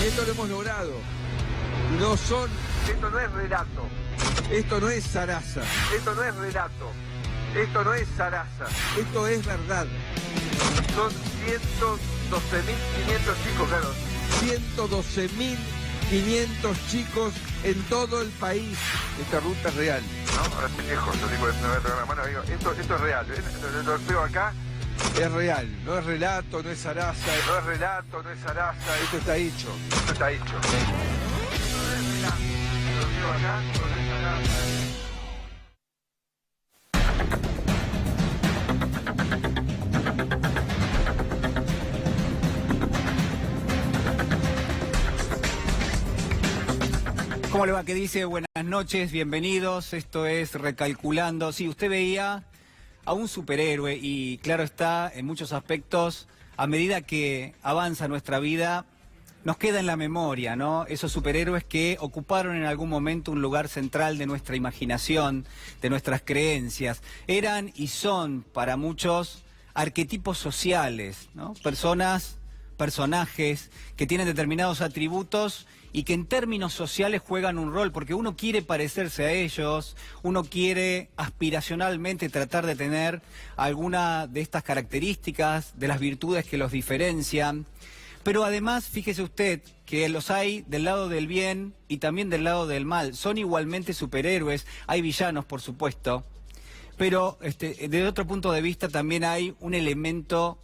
Y esto lo hemos logrado. No son... Esto no es relato. Esto no es zaraza. Esto no es relato. Esto no es zaraza. Esto es verdad. Son 112.500 chicos, claro. 112.500 chicos en todo el país. Esta ruta es real. ¿No? Ahora pendejo, yo digo, no voy a tocar la mano, digo, esto es real. Lo pego acá. Es real. No es relato, no es zaraza. No es relato, no es zaraza. Esto está hecho. Esto está hecho. Esto no es relato. Lo pego acá, no es zaraza. ¿Cómo le va? ¿Qué dice? Buenas noches, bienvenidos. Esto es Recalculando. Sí, usted veía a un superhéroe y claro está, en muchos aspectos, a medida que avanza nuestra vida, nos queda en la memoria, ¿no? Esos superhéroes que ocuparon en algún momento un lugar central de nuestra imaginación, de nuestras creencias. Eran y son para muchos arquetipos sociales, ¿no? Personajes que tienen determinados atributos y que en términos sociales juegan un rol, porque uno quiere parecerse a ellos, uno quiere aspiracionalmente tratar de tener alguna de estas características, de las virtudes que los diferencian. Pero además, fíjese usted que los hay del lado del bien y también del lado del mal. Son igualmente superhéroes, hay villanos, por supuesto, pero desde otro punto de vista también hay un elemento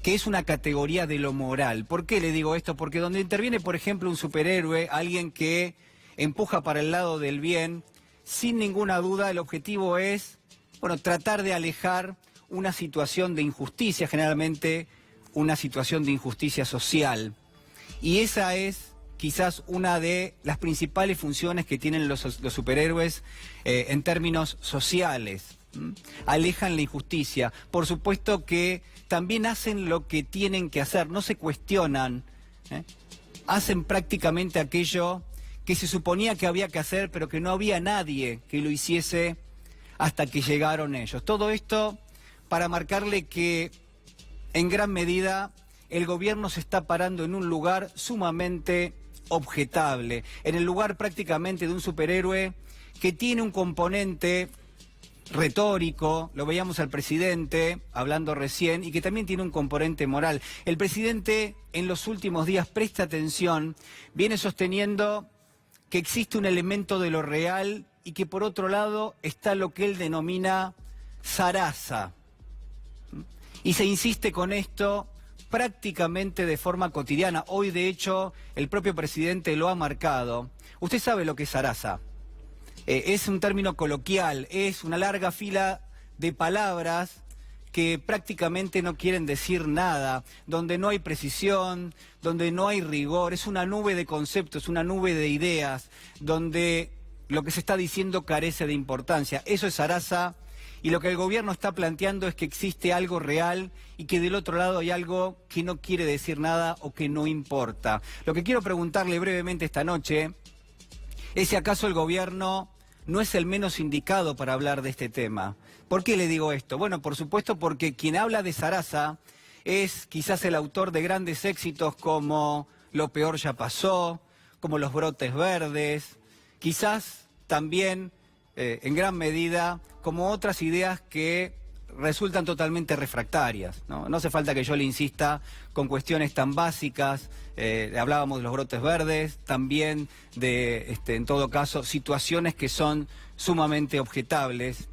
que es una categoría de lo moral. ¿Por qué le digo esto? Porque donde interviene, por ejemplo, un superhéroe, alguien que empuja para el lado del bien, sin ninguna duda el objetivo es, bueno, tratar de alejar una situación de injusticia, generalmente una situación de injusticia social. Y esa es quizás una de las principales funciones que tienen los superhéroes en términos sociales. Alejan la injusticia. Por supuesto que también hacen lo que tienen que hacer, no se cuestionan, hacen prácticamente aquello que se suponía que había que hacer, pero que no había nadie que lo hiciese hasta que llegaron ellos. Todo esto para marcarle que en gran medida el gobierno se está parando en un lugar sumamente objetable, en el lugar prácticamente de un superhéroe que tiene un componente retórico, lo veíamos al presidente hablando recién, y que también tiene un componente moral. El presidente en los últimos días, presta atención, viene sosteniendo que existe un elemento de lo real y que por otro lado está lo que él denomina zaraza. Y se insiste con esto prácticamente de forma cotidiana. Hoy, de hecho, el propio presidente lo ha marcado. Usted sabe lo que es zaraza. Es un término coloquial, es una larga fila de palabras que prácticamente no quieren decir nada, donde no hay precisión, donde no hay rigor, es una nube de conceptos, una nube de ideas, donde lo que se está diciendo carece de importancia. Eso es zaraza, y lo que el gobierno está planteando es que existe algo real y que del otro lado hay algo que no quiere decir nada o que no importa. Lo que quiero preguntarle brevemente esta noche es si acaso el gobierno no es el menos indicado para hablar de este tema. ¿Por qué le digo esto? Bueno, por supuesto porque quien habla de zaraza es quizás el autor de grandes éxitos como Lo peor ya pasó, como Los brotes verdes, quizás también en gran medida como otras ideas que resultan totalmente refractarias, ¿no? No hace falta que yo le insista con cuestiones tan básicas. Hablábamos de los brotes verdes, también de, en todo caso, situaciones que son sumamente objetables.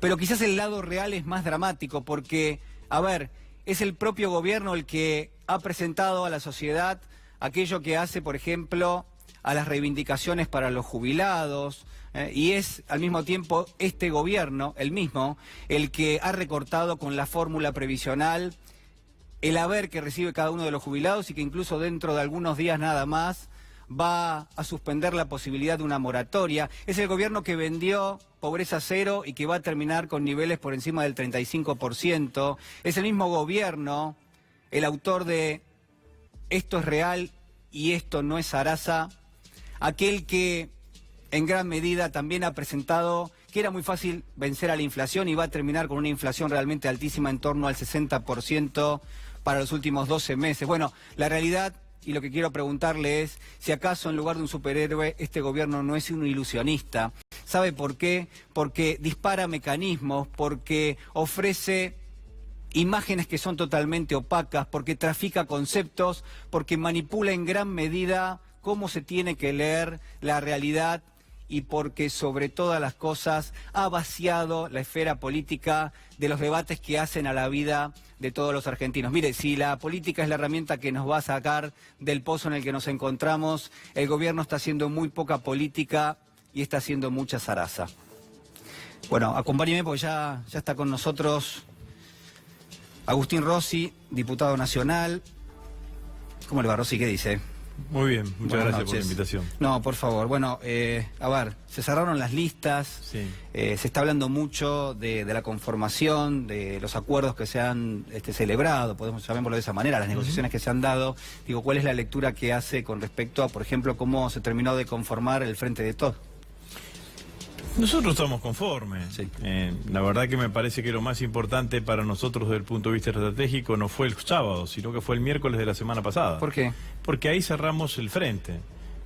Pero quizás el lado real es más dramático porque, a ver, es el propio gobierno el que ha presentado a la sociedad aquello que hace, por ejemplo, a las reivindicaciones para los jubilados, y es al mismo tiempo este gobierno, el mismo, el que ha recortado con la fórmula previsional el haber que recibe cada uno de los jubilados y que incluso dentro de algunos días nada más va a suspender la posibilidad de una moratoria. Es el gobierno que vendió pobreza cero y que va a terminar con niveles por encima del 35%. Es el mismo gobierno el autor de Esto es real y esto no es zaraza, aquel que en gran medida también ha presentado que era muy fácil vencer a la inflación y va a terminar con una inflación realmente altísima en torno al 60% para los últimos 12 meses. Bueno, la realidad y lo que quiero preguntarle es si acaso en lugar de un superhéroe este gobierno no es un ilusionista. ¿Sabe por qué? Porque dispara mecanismos, porque ofrece imágenes que son totalmente opacas, porque trafica conceptos, porque manipula en gran medida cómo se tiene que leer la realidad y porque sobre todas las cosas ha vaciado la esfera política de los debates que hacen a la vida de todos los argentinos. Mire, si la política es la herramienta que nos va a sacar del pozo en el que nos encontramos, el gobierno está haciendo muy poca política y está haciendo mucha zaraza. Bueno, acompáñeme porque ya está con nosotros Agustín Rossi, diputado nacional. ¿Cómo le va, Rossi? ¿Qué dice? Muy bien, muchas Buenas gracias por la noches. invitación. No, por favor. Bueno, a ver, se cerraron las listas, Sí. se está hablando mucho de la conformación, de los acuerdos que se han celebrado, podemos llamarlo de esa manera, las negociaciones que se han dado. Digo, ¿cuál es la lectura que hace con respecto a, por ejemplo, cómo se terminó de conformar el Frente de Todos? Nosotros estamos conformes. Sí. La verdad que me parece que lo más importante para nosotros desde el punto de vista estratégico no fue el sábado, sino que fue el miércoles de la semana pasada. ¿Por qué? Porque ahí cerramos el frente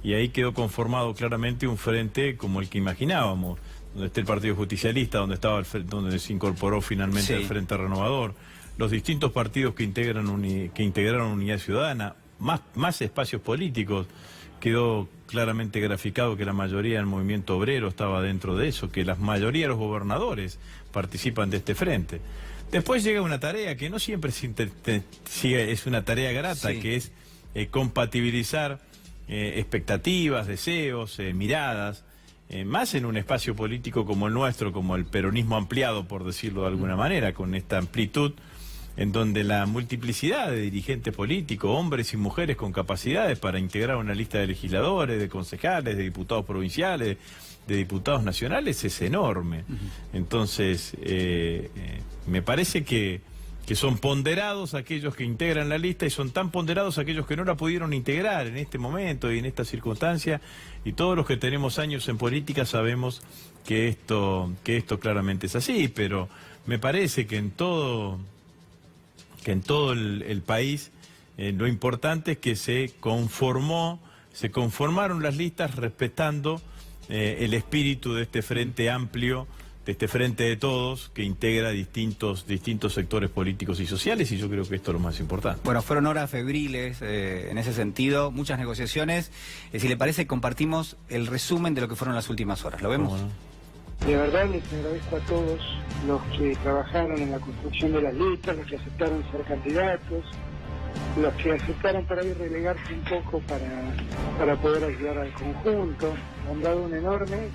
y ahí quedó conformado claramente un frente como el que imaginábamos, donde está el Partido Justicialista, donde estaba donde se incorporó finalmente Sí. el Frente Renovador, los distintos partidos que integraron Unidad Ciudadana, más espacios políticos. Quedó claramente graficado que la mayoría del movimiento obrero estaba dentro de eso, que la mayoría de los gobernadores participan de este frente. Después llega una tarea que no siempre es una tarea grata, Sí. que es compatibilizar expectativas, deseos, miradas, más en un espacio político como el nuestro, como el peronismo ampliado, por decirlo de alguna manera, con esta amplitud, en donde la multiplicidad de dirigentes políticos, hombres y mujeres con capacidades para integrar una lista de legisladores, de concejales, de diputados provinciales, de diputados nacionales, es enorme. Entonces, me parece que son ponderados aquellos que integran la lista y son tan ponderados aquellos que no la pudieron integrar en este momento y en esta circunstancia, y todos los que tenemos años en política sabemos que esto claramente es así, pero me parece que en todo el país lo importante es que se conformaron las listas respetando el espíritu de este frente amplio, de este frente de todos, que integra distintos sectores políticos y sociales, y yo creo que esto es lo más importante. Bueno, fueron horas febriles en ese sentido, muchas negociaciones. Si le parece, compartimos el resumen de lo que fueron las últimas horas. ¿Lo vemos? ¿Cómo no? De verdad les agradezco a todos los que trabajaron en la construcción de las listas, los que aceptaron ser candidatos, los que aceptaron por ahí relegarse un poco para poder ayudar al conjunto. Han dado una enorme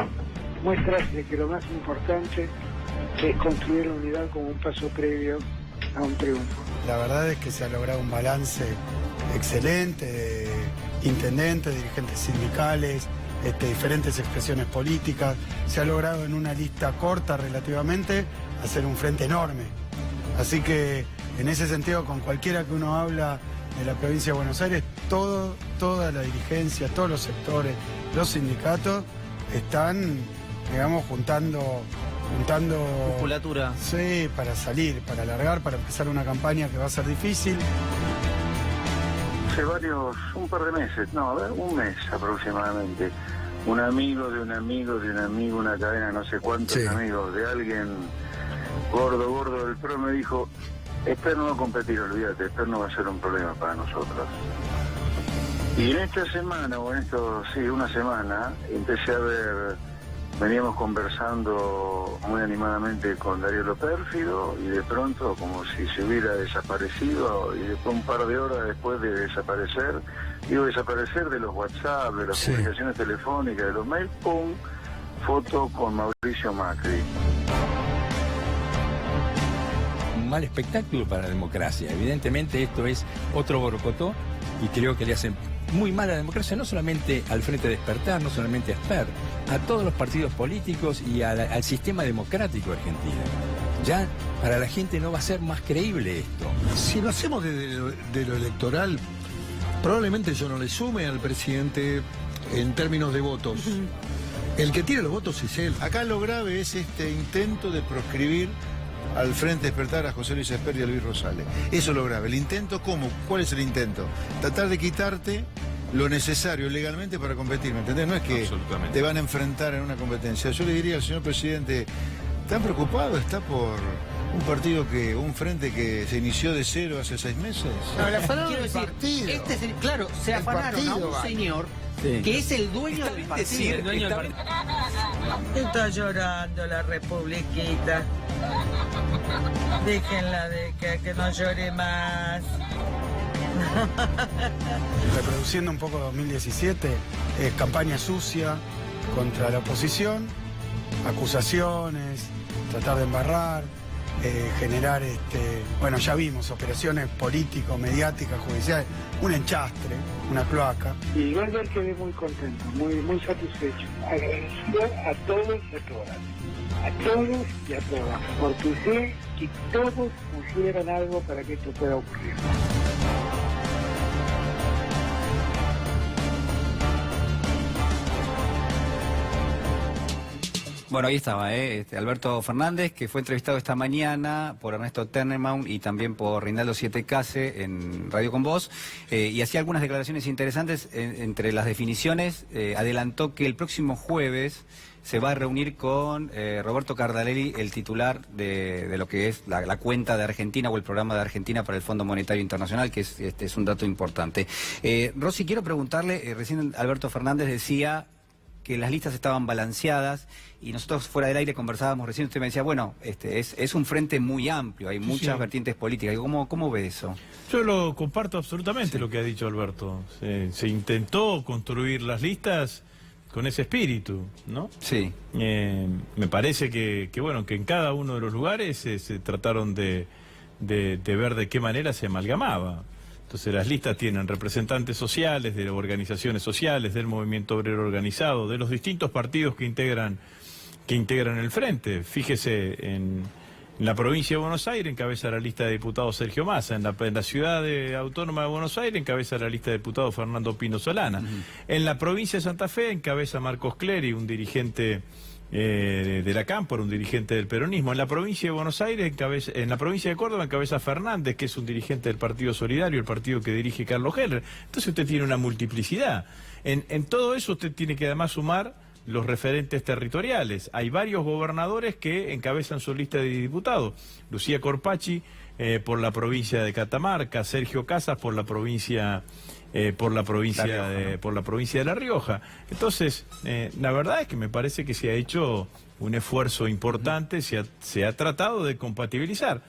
muestra de que lo más importante es construir la unidad como un paso previo a un triunfo. La verdad es que se ha logrado un balance excelente de intendentes, dirigentes sindicales, diferentes expresiones políticas. Se ha logrado en una lista corta relativamente hacer un frente enorme. Así que en ese sentido, con cualquiera que uno habla de la provincia de Buenos Aires, toda la dirigencia, todos los sectores, los sindicatos están, digamos, juntando Musculatura. Sí, para salir, para alargar, para empezar una campaña que va a ser difícil. Hace un par de meses, un mes aproximadamente, un amigo de un amigo de un amigo, una cadena, no sé cuántos amigos de alguien gordo del PRO me dijo: Esper no va a competir, olvídate, Esper no va a ser un problema para nosotros. Y en esta semana, una semana, empecé a ver, veníamos conversando muy animadamente con Darío Pérfido, y de pronto, como si se hubiera desaparecido, y después un par de horas después de desaparecer de los WhatsApp, de las comunicaciones telefónicas, de los mails, ¡pum!, foto con Mauricio Macri. Un mal espectáculo para la democracia. Evidentemente esto es otro borocotó y creo que le hacen muy mal a la democracia, no solamente al Frente Despertar, no solamente a Esper, a todos los partidos políticos y al sistema democrático argentino. Ya para la gente no va a ser más creíble esto. Si lo hacemos de lo electoral, probablemente yo no le sume al presidente en términos de votos. El que tiene los votos es él. Acá lo grave es este intento de proscribir al Frente Despertar a José Luis Esper y a Luis Rosales. Eso es lo grave. El intento, ¿cómo? ¿Cuál es el intento? Tratar de quitarte lo necesario legalmente para competir, ¿me entendés? No es que te van a enfrentar en una competencia. Yo le diría al señor presidente, ¿tan preocupado está por un partido un frente que se inició de cero hace 6 meses? No, le afanaron el partido. Claro, se afanaron a un señor que es el dueño del partido. Está llorando la Republiquita. Déjenla de que no llore más. Reproduciendo un poco 2017, campaña sucia contra la oposición, acusaciones, tratar de embarrar, generar, bueno, ya vimos, operaciones políticos, mediáticas, judiciales, un enchastre, una cloaca. Y yo ayer quedé muy contento, muy satisfecho, agradecido a todos y a todas. A todos y a todas, porque sé que todos pusieron algo para que esto pueda ocurrir. Bueno, ahí estaba, Alberto Fernández, que fue entrevistado esta mañana por Ernesto Tenenbaum y también por Reinaldo Siete Case en Radio Con Voz, y hacía algunas declaraciones interesantes. Entre las definiciones, adelantó que el próximo jueves se va a reunir con Roberto Cardarelli, el titular de lo que es la cuenta de Argentina o el programa de Argentina para el Fondo Monetario Internacional, que es un dato importante. Rosy, quiero preguntarle, recién Alberto Fernández decía que las listas estaban balanceadas y nosotros fuera del aire conversábamos recién, usted me decía, bueno, es un frente muy amplio, hay muchas vertientes políticas. ¿Cómo ve eso? Yo lo comparto absolutamente lo que ha dicho Alberto. Se intentó construir las listas con ese espíritu, ¿no? Sí. Me parece que en cada uno de los lugares se trataron de ver de qué manera se amalgamaba. Entonces las listas tienen representantes sociales, de organizaciones sociales, del movimiento obrero organizado, de los distintos partidos que integran el frente. Fíjese, en la provincia de Buenos Aires encabeza la lista de diputados Sergio Massa, en la ciudad autónoma de Buenos Aires encabeza la lista de diputados Fernando Pino Solana. En la provincia de Santa Fe encabeza Marcos Clery, un dirigente de la Cámpora, un dirigente del peronismo. En la provincia de Buenos Aires, en la provincia de Córdoba encabeza Fernández, que es un dirigente del Partido Solidario, el partido que dirige Carlos Heller. Entonces usted tiene una multiplicidad. En todo eso usted tiene que además sumar los referentes territoriales. Hay varios gobernadores que encabezan su lista de diputados. Lucía Corpacci por la provincia de Catamarca, Sergio Casas por la provincia de La Rioja. Entonces, la verdad es que me parece que se ha hecho un esfuerzo importante, se ha tratado de compatibilizar,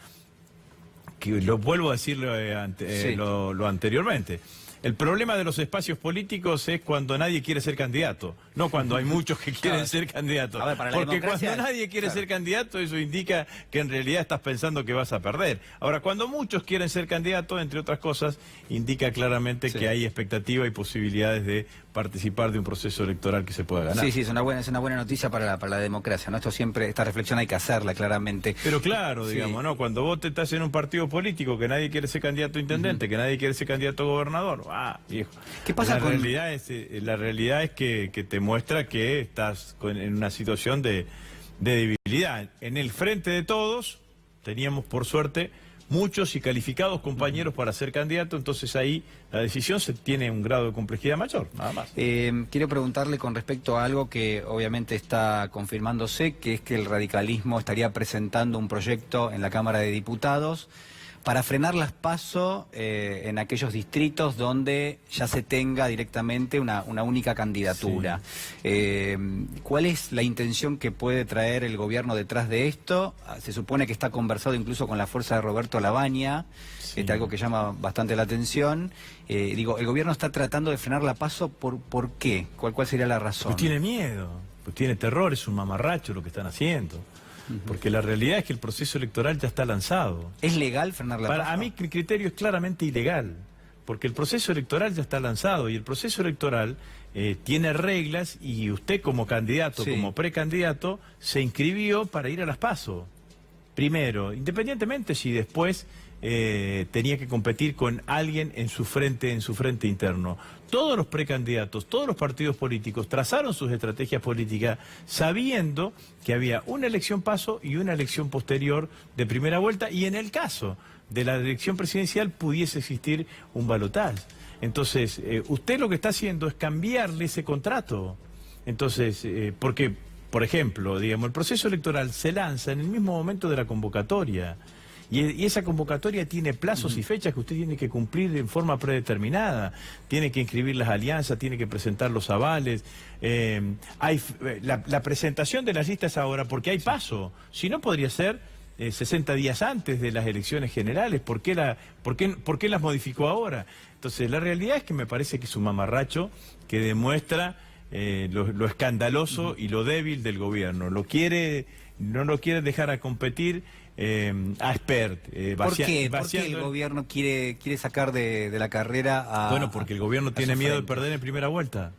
que lo vuelvo a decirlo lo anteriormente. El problema de los espacios políticos es cuando nadie quiere ser candidato, no cuando hay muchos que quieren ser candidatos. Porque cuando nadie quiere ser candidato, eso indica que en realidad estás pensando que vas a perder. Ahora, cuando muchos quieren ser candidatos, entre otras cosas, indica claramente que hay expectativa y posibilidades de participar de un proceso electoral que se pueda ganar. Sí, es una buena noticia para la democracia, ¿no? Esta reflexión hay que hacerla claramente. Pero claro, digamos, ¿no? Cuando vos te estás en un partido político que nadie quiere ser candidato a intendente, que nadie quiere ser candidato a gobernador, viejo. ¿Qué pasa la realidad es que te muestra que estás en una situación de debilidad. En el frente de todos teníamos, por suerte, muchos y calificados compañeros para ser candidato, entonces ahí la decisión tiene un grado de complejidad mayor, nada más. Quiero preguntarle con respecto a algo que obviamente está confirmándose, que es que el radicalismo estaría presentando un proyecto en la Cámara de Diputados para frenar las PASO en aquellos distritos donde ya se tenga directamente una única candidatura. Sí. ¿Cuál es la intención que puede traer el gobierno detrás de esto? Se supone que está conversado incluso con la fuerza de Roberto Labaña, algo que llama bastante la atención. El gobierno está tratando de frenar la PASO, ¿por qué? ¿Cuál sería la razón? Pues tiene miedo, pues tiene terror, es un mamarracho lo que están haciendo. Porque la realidad es que el proceso electoral ya está lanzado. ¿Es legal frenar la PASO? Para mí el criterio es claramente ilegal, porque el proceso electoral ya está lanzado y el proceso electoral tiene reglas y usted como candidato, como precandidato, se inscribió para ir a las PASO. Primero, independientemente si después tenía que competir con alguien en su frente interno. Todos los precandidatos, todos los partidos políticos trazaron sus estrategias políticas sabiendo que había una elección paso y una elección posterior de primera vuelta, y en el caso de la elección presidencial pudiese existir un balotaje. Entonces, usted lo que está haciendo es cambiarle ese contrato. Entonces, porque, por ejemplo, digamos, el proceso electoral se lanza en el mismo momento de la convocatoria. Y esa convocatoria tiene plazos y fechas que usted tiene que cumplir en forma predeterminada. Tiene que inscribir las alianzas, tiene que presentar los avales. La presentación de las listas ahora, porque hay paso. Si no, podría ser 60 días antes de las elecciones generales. ¿Por qué las modificó ahora? Entonces, la realidad es que me parece que es un mamarracho que demuestra lo escandaloso y lo débil del gobierno. No lo quiere dejar a competir a Espert. ¿Por qué el gobierno quiere sacar de la carrera a... Bueno, porque el gobierno tiene miedo de perder en primera vuelta.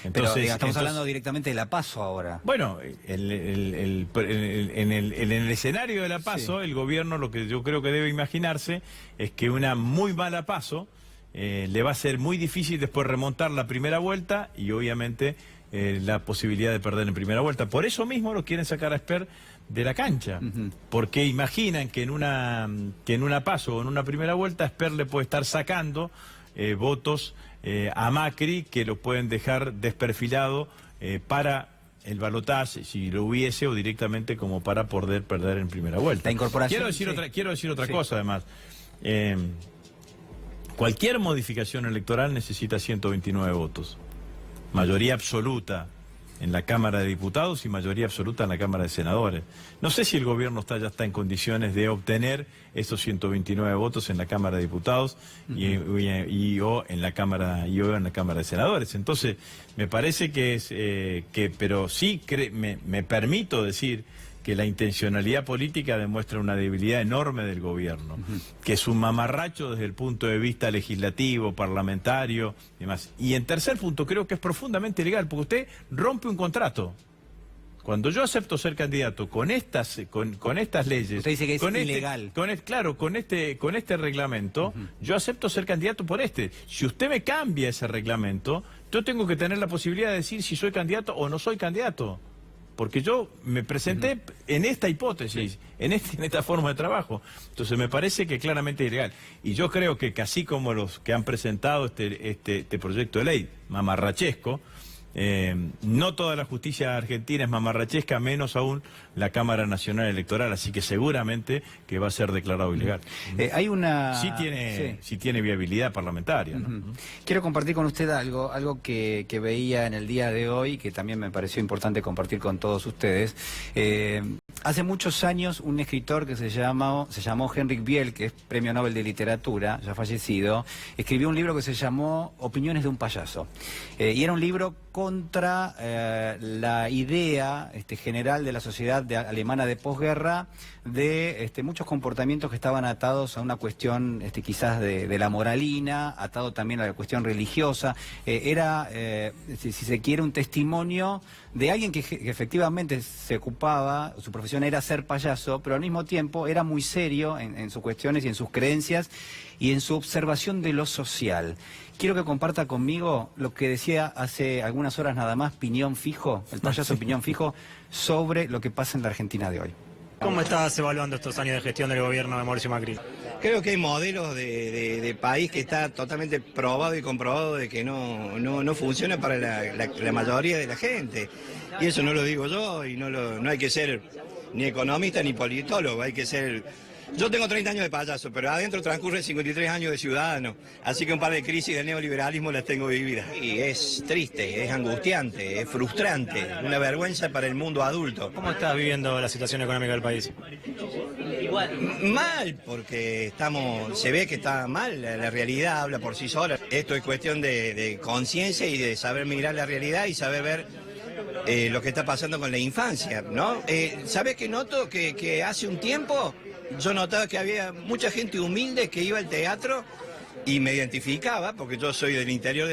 Entonces, pero estamos hablando directamente de la PASO ahora. Bueno, en el escenario de la PASO, sí, el gobierno lo que yo creo que debe imaginarse es que una muy mala PASO le va a ser muy difícil después remontar la primera vuelta y obviamente la posibilidad de perder en primera vuelta. Por eso mismo lo quieren sacar a Espert de la cancha, porque imaginan que en una PASO o en una primera vuelta Espert le puede estar sacando votos a Macri que lo pueden dejar desperfilado para el balotaje, si lo hubiese, o directamente como para poder perder en primera vuelta. La incorporación, quiero decir otra cosa además. Cualquier modificación electoral necesita 129 votos. Mayoría absoluta en la Cámara de Diputados y mayoría absoluta en la Cámara de Senadores. No sé si el gobierno ya está en condiciones de obtener esos 129 votos en la Cámara de Diputados o en la Cámara de Senadores. Entonces, me parece que pero sí me permito decir que la intencionalidad política demuestra una debilidad enorme del gobierno, que es un mamarracho desde el punto de vista legislativo, parlamentario y demás. Y en tercer punto, creo que es profundamente ilegal, porque usted rompe un contrato. Cuando yo acepto ser candidato con estas leyes... Usted dice que es ilegal. Con este reglamento, yo acepto ser candidato por este. Si usted me cambia ese reglamento, yo tengo que tener la posibilidad de decir si soy candidato o no soy candidato. Porque yo me presenté en esta hipótesis, en esta forma de trabajo. Entonces me parece que claramente es ilegal. Y yo creo que así como los que han presentado este proyecto de ley mamarrachesco, no toda la justicia argentina es mamarrachesca, menos aún la Cámara Nacional Electoral, así que seguramente que va a ser declarado ilegal. Hay una... Sí tiene viabilidad parlamentaria, ¿no? Quiero compartir con usted algo que veía en el día de hoy, que también me pareció importante compartir con todos ustedes. Hace muchos años un escritor que se llamó Henrik Biel, que es Premio Nobel de Literatura, ya fallecido, escribió un libro que se llamó Opiniones de un payaso. Y era un libro contra la idea general de la sociedad alemana de posguerra de muchos comportamientos que estaban atados a una cuestión quizás de la moralina, atado también a la cuestión religiosa. Era, si se quiere, un testimonio de alguien que efectivamente se ocupaba, su profesión era ser payaso, pero al mismo tiempo era muy serio en sus cuestiones y en sus creencias y en su observación de lo social. Quiero que comparta conmigo lo que decía hace algunas horas nada más Piñón Fijo, el payaso Piñón Fijo, sobre lo que pasa en la Argentina de hoy. ¿Cómo estás evaluando estos años de gestión del gobierno de Mauricio Macri? Creo que hay modelos de país que está totalmente probado y comprobado de que no funciona para la mayoría de la gente. Y eso no lo digo yo, y no hay que ser ni economista ni politólogo, hay que ser... Yo tengo 30 años de payaso, pero adentro transcurren 53 años de ciudadano, así que un par de crisis del neoliberalismo las tengo vividas. Y es triste, es angustiante, es frustrante, una vergüenza para el mundo adulto. ¿Cómo estás viviendo la situación económica del país? Mal, porque se ve que está mal, la realidad habla por sí sola. Esto es cuestión de conciencia y de saber mirar la realidad y saber ver lo que está pasando con la infancia, ¿no? ¿Sabes qué noto? Que hace un tiempo yo notaba que había mucha gente humilde que iba al teatro y me identificaba, porque yo soy del interior,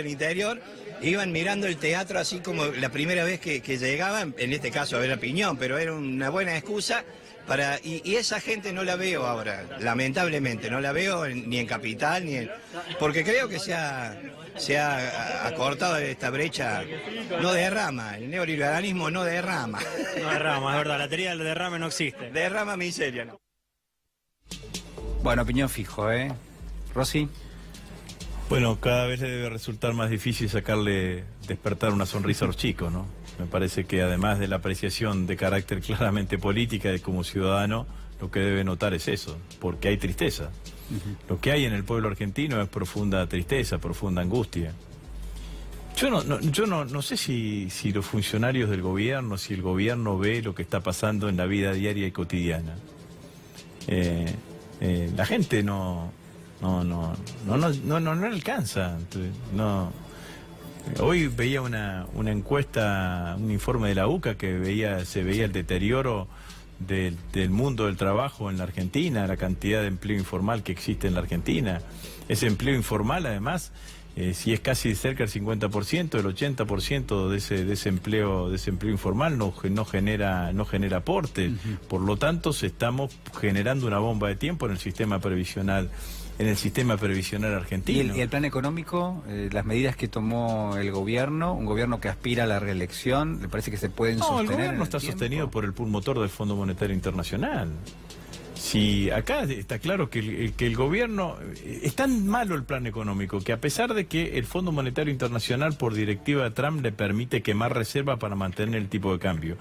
iban mirando el teatro así como la primera vez que llegaban, en este caso a ver a Piñón, pero era una buena excusa Y esa gente no la veo ahora, lamentablemente, no la veo ni en Capital, porque creo que se ha acortado esta brecha, no derrama, el neoliberalismo no derrama. No derrama, es verdad, la teoría del derrame no existe. Derrama miseria, ¿no? Bueno, opinión fijo, ¿eh? Rosy. Bueno, cada vez le debe resultar más difícil despertar una sonrisa a los chicos, ¿no? Me parece que además de la apreciación de carácter claramente política de como ciudadano, lo que debe notar es eso, porque hay tristeza. Lo que hay en el pueblo argentino es profunda tristeza, profunda angustia. Yo no sé si los funcionarios del gobierno, si el gobierno ve lo que está pasando en la vida diaria y cotidiana. La gente no alcanza. No. Hoy veía una encuesta, un informe de la UCA que se veía el deterioro del mundo del trabajo en la Argentina, la cantidad de empleo informal que existe en la Argentina. Ese empleo informal, además, si es casi cerca del 50%, el 80% de ese empleo informal no genera aporte. Por lo tanto, estamos generando una bomba de tiempo en el sistema previsional. Argentino. ¿Y el plan económico, las medidas que tomó el gobierno, un gobierno que aspira a la reelección, le parece que se pueden sostener? No, el gobierno está sostenido por el pulmotor del Fondo Monetario Internacional. Si acá está claro que el gobierno, es tan malo el plan económico que a pesar de que el Fondo Monetario Internacional por directiva de Trump le permite quemar reservas para mantener el tipo de cambio,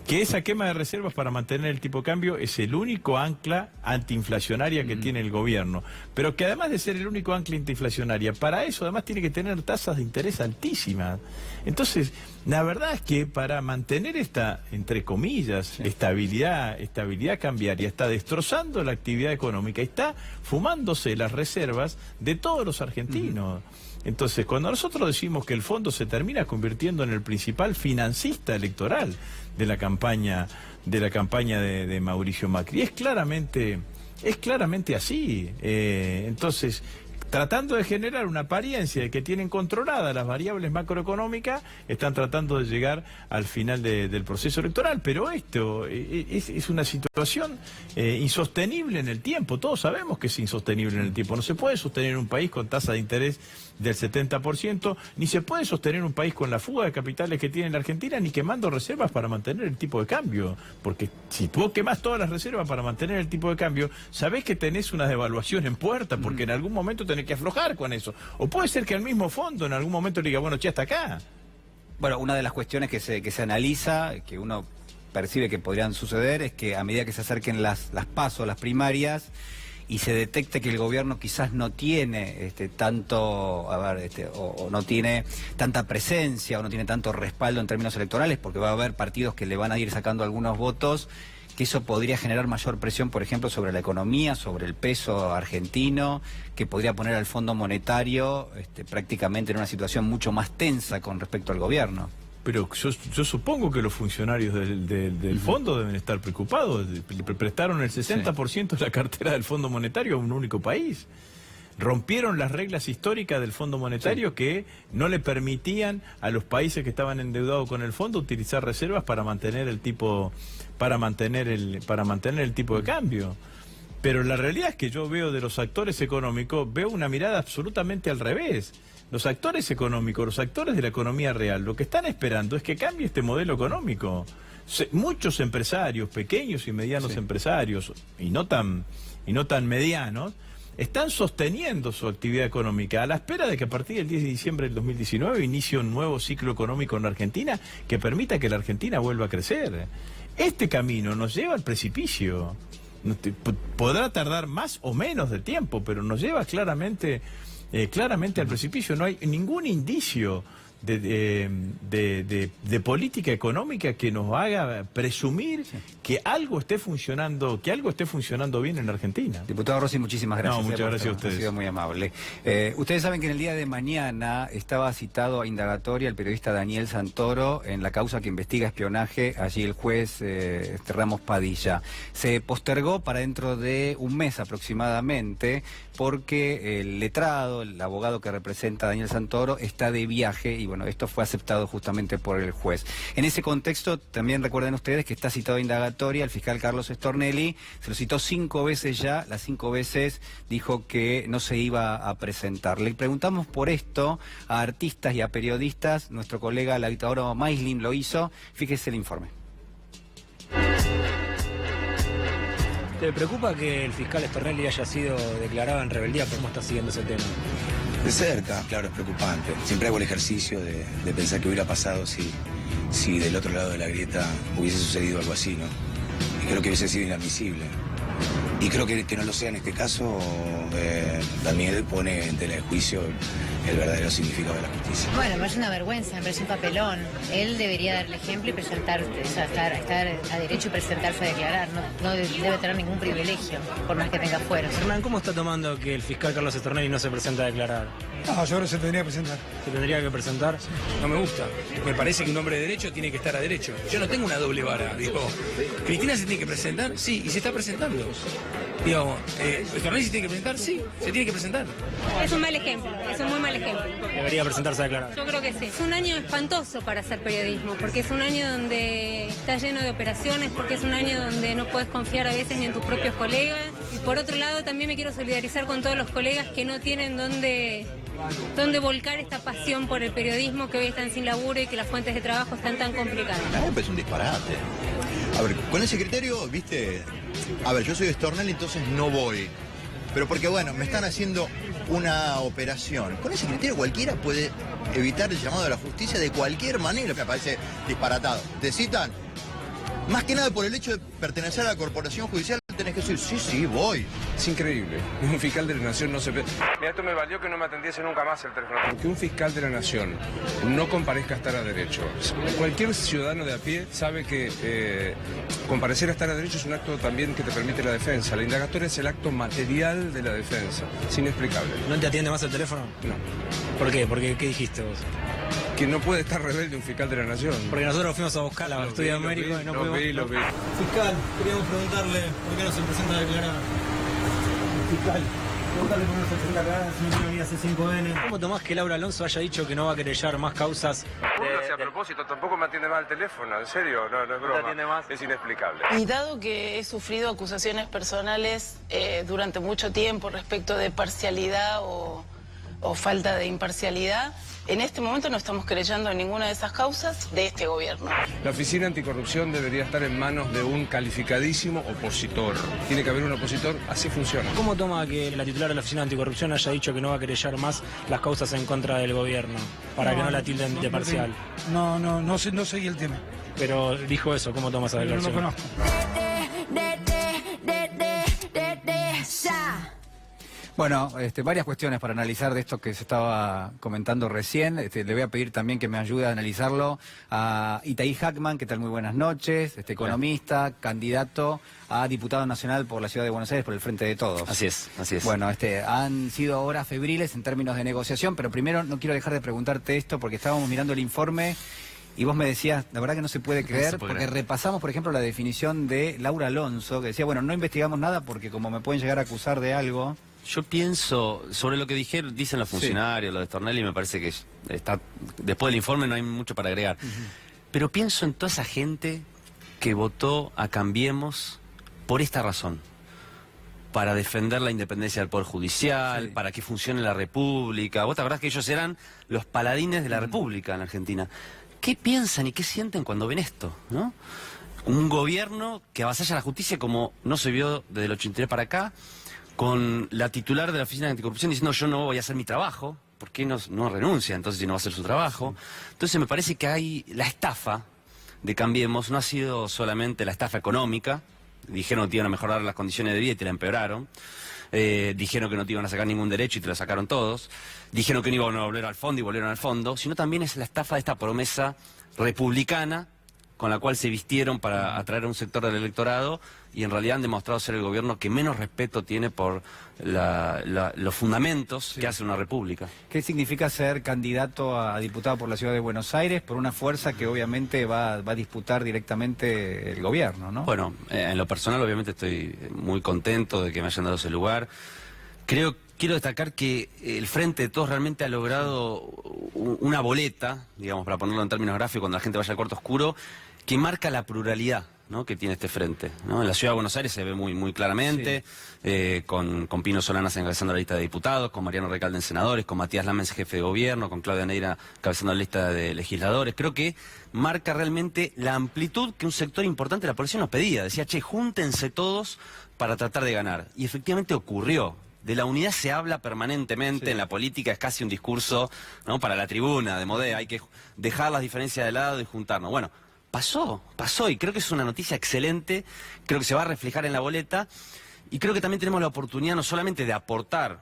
que esa quema de reservas para mantener el tipo de cambio es el único ancla antiinflacionaria que tiene el gobierno, pero que además de ser el único ancla antiinflacionaria, para eso además tiene que tener tasas de interés altísimas. Entonces, la verdad es que para mantener esta, entre comillas, estabilidad cambiaria, está destrozando la actividad económica, está fumándose las reservas de todos los argentinos. Entonces, cuando nosotros decimos que el fondo se termina convirtiendo en el principal financista electoral de la campaña de Mauricio Macri, es claramente así. Entonces, tratando de generar una apariencia de que tienen controladas las variables macroeconómicas, están tratando de llegar al final del proceso electoral. Pero esto es una situación insostenible en el tiempo. Todos sabemos que es insostenible en el tiempo. No se puede sostener un país con tasa de interés del 70%, ni se puede sostener un país con la fuga de capitales que tiene la Argentina, ni quemando reservas para mantener el tipo de cambio. Porque si tú quemas todas las reservas para mantener el tipo de cambio, sabés que tenés una devaluación en puerta, porque en algún momento tenés que aflojar con eso. O puede ser que el mismo fondo en algún momento le diga, bueno, che, hasta acá. Bueno, una de las cuestiones que se analiza, que uno percibe que podrían suceder, es que a medida que se acerquen las PASO, las primarias, y se detecte que el gobierno quizás no tiene o no tiene tanta presencia, o no tiene tanto respaldo en términos electorales, porque va a haber partidos que le van a ir sacando algunos votos, que eso podría generar mayor presión, por ejemplo, sobre la economía, sobre el peso argentino, que podría poner al Fondo Monetario prácticamente en una situación mucho más tensa con respecto al gobierno. Pero yo supongo que los funcionarios del fondo deben estar preocupados. Prestaron el 60% de la cartera del Fondo Monetario a un único país. Rompieron las reglas históricas del Fondo Monetario que no le permitían a los países que estaban endeudados con el fondo utilizar reservas para mantener el tipo de cambio. Pero la realidad es que yo veo de los actores económicos, veo una mirada absolutamente al revés. Los actores económicos, los actores de la economía real, lo que están esperando es que cambie este modelo económico. Muchos empresarios, pequeños y medianos empresarios, y no tan medianos, están sosteniendo su actividad económica a la espera de que a partir del 10 de diciembre del 2019 inicie un nuevo ciclo económico en la Argentina que permita que la Argentina vuelva a crecer. Este camino nos lleva al precipicio. Podrá tardar más o menos de tiempo, pero nos lleva claramente al precipicio. No hay ningún indicio de política económica que nos haga presumir que algo esté funcionando bien en la Argentina. Diputado Rossi, muchísimas gracias. No, muchas gracias a ustedes. Ha sido muy amable. Ustedes saben que en el día de mañana estaba citado a indagatoria el periodista Daniel Santoro en la causa que investiga espionaje, allí el juez Ramos Padilla. Se postergó para dentro de un mes aproximadamente, porque el letrado, el abogado que representa a Daniel Santoro, está de viaje y bueno, esto fue aceptado justamente por el juez. En ese contexto, también recuerden ustedes que está citado indagatoria al fiscal Carlos Stornelli, se lo citó 5 veces ya, las 5 veces dijo que no se iba a presentar. Le preguntamos por esto a artistas y a periodistas, nuestro colega Lautaro Maislin lo hizo, fíjese el informe. ¿Te preocupa que el fiscal Stornelli haya sido declarado en rebeldía? ¿Cómo está siguiendo ese tema? De cerca, claro, es preocupante. Siempre hago el ejercicio de pensar qué hubiera pasado si del otro lado de la grieta hubiese sucedido algo así, ¿no? Y creo que hubiese sido inadmisible. Y creo que no lo sea en este caso, Daniel pone en tela de juicio el verdadero significado de la justicia. Bueno, me parece una vergüenza, me parece un papelón. Él debería dar el ejemplo y presentar, estar a derecho y presentarse a declarar. No debe tener ningún privilegio, por más que tenga fuero. Hernán, ¿cómo está tomando que el fiscal Carlos Stornelli no se presenta a declarar? No, yo creo que se tendría que presentar. ¿Se tendría que presentar? No me gusta. Me parece que un hombre de derecho tiene que estar a derecho. Yo no tengo una doble vara. Digo, ¿Cristina se tiene que presentar? Sí, y se está presentando. Digo, ¿Stornelli se tiene que presentar? Sí, se tiene que presentar. Es un mal ejemplo, es un muy mal ejemplo. ¿Debería presentarse a declarar? Yo creo que sí. Es un año espantoso para hacer periodismo, porque es un año donde está lleno de operaciones, porque es un año donde no puedes confiar a veces ni en tus propios colegas. Y por otro lado, también me quiero solidarizar con todos los colegas que no tienen dónde volcar esta pasión por el periodismo, que hoy están sin laburo y que las fuentes de trabajo están tan complicadas. A mí me parece un disparate. A ver, con ese criterio, viste, a ver, yo soy de Stornelli, entonces no voy. Pero porque, bueno, me están haciendo una operación. Con ese criterio cualquiera puede evitar el llamado de la justicia de cualquier manera. Me parece disparatado. ¿Te citan? Más que nada por el hecho de pertenecer a la corporación judicial, tenés que decir, sí, voy. Es increíble. Un fiscal de la Nación no se... Mira, esto me valió que no me atendiese nunca más el teléfono. Que un fiscal de la Nación no comparezca a estar a derecho. Cualquier ciudadano de a pie sabe que comparecer a estar a derecho es un acto también que te permite la defensa. La indagatoria es el acto material de la defensa. Es inexplicable. ¿No te atiende más el teléfono? No. ¿Por qué? ¿Qué dijiste vos? Que no puede estar rebelde un fiscal de la Nación. Porque nosotros fuimos a buscar al estudio de América y no pudimos... Lo vi. Fiscal, queríamos preguntarle por qué no se presenta a declarar. Fiscal, preguntarle por qué no se presenta a declarar, señor Unidad C5N. ¿Cómo tomás que Laura Alonso haya dicho que no va a querellar más causas? A propósito, tampoco me atiende mal el teléfono, en serio, no es broma. Es inexplicable. Y dado que he sufrido acusaciones personales durante mucho tiempo respecto de parcialidad o falta de imparcialidad, en este momento no estamos querellando en ninguna de esas causas de este gobierno. La Oficina Anticorrupción debería estar en manos de un calificadísimo opositor. Tiene que haber un opositor, así funciona. ¿Cómo toma que la titular de la Oficina Anticorrupción haya dicho que no va a querellar más las causas en contra del gobierno? Para que no la tilden de parcial. No seguí el tema. Pero dijo eso, ¿cómo toma esa declaración? No lo conozco. Bueno, varias cuestiones para analizar de esto que se estaba comentando recién. Le voy a pedir también que me ayude a analizarlo a Itaí Hackman, que tal, muy buenas noches, economista, candidato a diputado nacional por la Ciudad de Buenos Aires por el Frente de Todos. Así es. Bueno, han sido horas febriles en términos de negociación, pero primero no quiero dejar de preguntarte esto porque estábamos mirando el informe y vos me decías, la verdad que no se puede creer, porque repasamos, por ejemplo, la definición de Laura Alonso, que decía, bueno, no investigamos nada porque como me pueden llegar a acusar de algo... Yo pienso, sobre lo que dicen los funcionarios, lo de Stornelli, me parece que está después del informe no hay mucho para agregar. Pero pienso en toda esa gente que votó a Cambiemos por esta razón. Para defender la independencia del Poder Judicial, para que funcione la República. ¿Vos te acordás que ellos eran los paladines de la República en Argentina? ¿Qué piensan y qué sienten cuando ven esto, no? Un gobierno que avasalla la justicia como no se vio desde el 83 para acá, con la titular de la Oficina de Anticorrupción diciendo yo no voy a hacer mi trabajo, ¿por qué no renuncia entonces si no va a hacer su trabajo? Entonces me parece que hay la estafa de Cambiemos, no ha sido solamente la estafa económica, dijeron que iban a mejorar las condiciones de vida y te la empeoraron, dijeron que no te iban a sacar ningún derecho y te lo sacaron todos, dijeron que no iban a volver al fondo y volvieron al fondo, sino también es la estafa de esta promesa republicana con la cual se vistieron para atraer a un sector del electorado y en realidad han demostrado ser el gobierno que menos respeto tiene por los fundamentos que hace una república. ¿Qué significa ser candidato a diputado por la Ciudad de Buenos Aires por una fuerza que obviamente va a disputar directamente el gobierno, ¿no? Bueno, en lo personal obviamente estoy muy contento de que me hayan dado ese lugar. Creo quiero destacar que el Frente de Todos realmente ha logrado una boleta, digamos, para ponerlo en términos gráficos, cuando la gente vaya al cuarto oscuro, que marca la pluralidad, ¿no?, que tiene este frente, ¿no? En la Ciudad de Buenos Aires se ve muy claramente, con Pino Solanas encabezando la lista de diputados, con Mariano Recalde en senadores, con Matías Lamens jefe de gobierno, con Claudia Neira encabezando la lista de legisladores. Creo que marca realmente la amplitud que un sector importante de la población nos pedía. Decía, che, júntense todos para tratar de ganar. Y efectivamente ocurrió. De la unidad se habla permanentemente, en la política es casi un discurso, ¿no?, para la tribuna de Modé, hay que dejar las diferencias de lado y juntarnos. Bueno, pasó, y creo que es una noticia excelente, creo que se va a reflejar en la boleta, y creo que también tenemos la oportunidad no solamente de aportar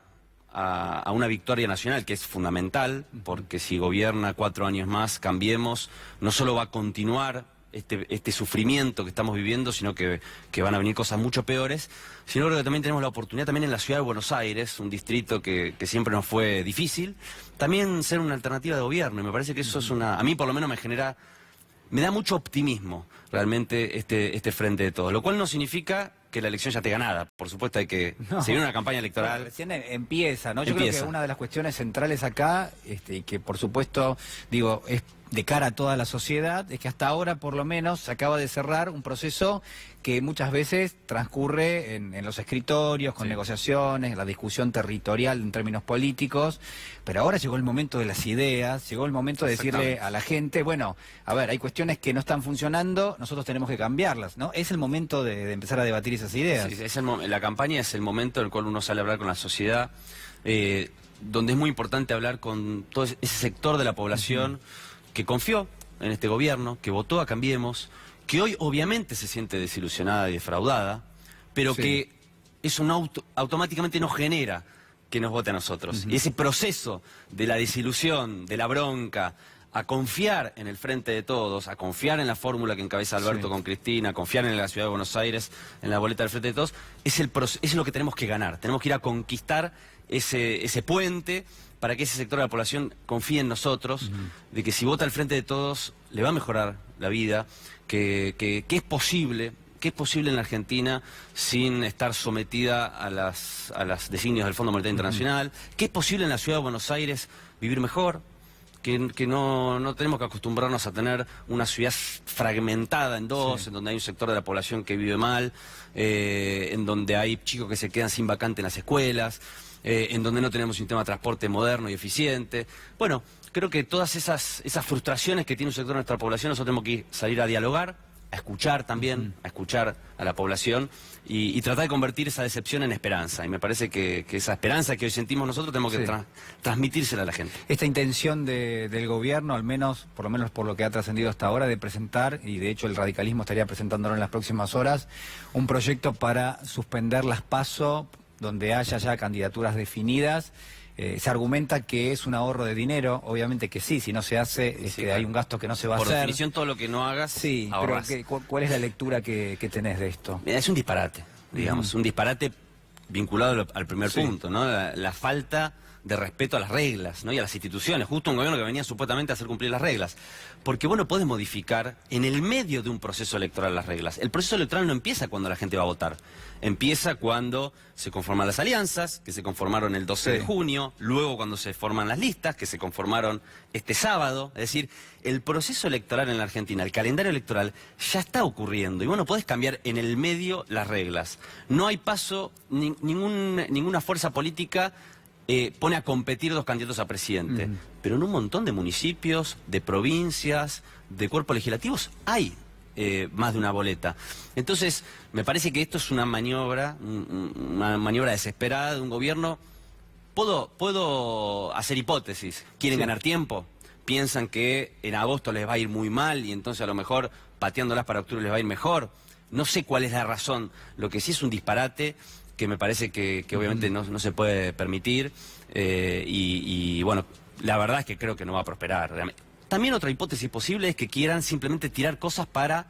a una victoria nacional, que es fundamental, porque si gobierna 4 años más, Cambiemos, no solo va a continuar este sufrimiento que estamos viviendo, sino que van a venir cosas mucho peores, sino creo que también tenemos la oportunidad también en la Ciudad de Buenos Aires, un distrito que siempre nos fue difícil, también ser una alternativa de gobierno, y me parece que eso es a mí por lo menos me da mucho optimismo realmente este Frente de Todos, lo cual no significa que la elección ya esté ganada. Por supuesto hay que seguir una campaña electoral. Recién empieza, ¿no? Yo creo que una de las cuestiones centrales acá, y que por supuesto, digo, es de cara a toda la sociedad, es que hasta ahora por lo menos se acaba de cerrar un proceso que muchas veces transcurre en los escritorios, con negociaciones, la discusión territorial en términos políticos, pero ahora llegó el momento de las ideas, llegó el momento de decirle a la gente, bueno, a ver, hay cuestiones que no están funcionando, nosotros tenemos que cambiarlas, ¿no? Es el momento de empezar a debatir esas ideas. Sí, la campaña es el momento en el cual uno sale a hablar con la sociedad, donde es muy importante hablar con todo ese sector de la población que confió en este gobierno, que votó a Cambiemos, que hoy obviamente se siente desilusionada y defraudada, pero que eso automáticamente no genera que nos vote a nosotros. Y ese proceso de la desilusión, de la bronca, a confiar en el Frente de Todos, a confiar en la fórmula que encabeza Alberto con Cristina, a confiar en la Ciudad de Buenos Aires, en la boleta del Frente de Todos, es lo que tenemos que ganar. Tenemos que ir a conquistar ese puente para que ese sector de la población confíe en nosotros, de que si vota al Frente de Todos le va a mejorar la vida, que es posible en la Argentina sin estar sometida a las designios del Fondo Monetario Internacional, que es posible en la Ciudad de Buenos Aires vivir mejor, que no tenemos que acostumbrarnos a tener una ciudad fragmentada en dos, en donde hay un sector de la población que vive mal, en donde hay chicos que se quedan sin vacante en las escuelas, en donde no tenemos un sistema de transporte moderno y eficiente. Bueno, creo que todas esas frustraciones que tiene un sector de nuestra población, nosotros tenemos que salir a dialogar, a escuchar también, a escuchar a la población y tratar de convertir esa decepción en esperanza. Y me parece que esa esperanza que hoy sentimos nosotros tenemos que transmitírsela a la gente. Esta intención del gobierno, por lo menos por lo que ha trascendido hasta ahora, de presentar, y de hecho el radicalismo estaría presentándolo en las próximas horas, un proyecto para suspender las PASO, donde haya ya candidaturas definidas. Se argumenta que es un ahorro de dinero, obviamente que sí, si no se hace, hay un gasto que no se va a hacer. Por definición, todo lo que no hagas, ahorras. Pero ¿cuál es la lectura que tenés de esto? Mira, es un disparate, digamos, un disparate vinculado al primer punto, ¿no? La falta de respeto a las reglas, ¿no?, y a las instituciones, justo un gobierno que venía supuestamente a hacer cumplir las reglas. Porque vos no podés modificar en el medio de un proceso electoral las reglas. El proceso electoral no empieza cuando la gente va a votar. Empieza cuando se conforman las alianzas, que se conformaron el 12 de junio, luego cuando se forman las listas, que se conformaron este sábado. Es decir, el proceso electoral en la Argentina, el calendario electoral, ya está ocurriendo. Y vos no podés cambiar en el medio las reglas. No hay paso, ninguna fuerza política pone a competir dos candidatos a presidente. Pero en un montón de municipios, de provincias, de cuerpos legislativos, hay más de una boleta. Entonces, me parece que esto es una maniobra desesperada de un gobierno. Puedo hacer hipótesis. ¿Quieren ganar tiempo? Piensan que en agosto les va a ir muy mal y entonces a lo mejor pateándolas para octubre les va a ir mejor. No sé cuál es la razón. Lo que sí es un disparate que me parece que obviamente no se puede permitir, y bueno, la verdad es que creo que no va a prosperar. También otra hipótesis posible es que quieran simplemente tirar cosas para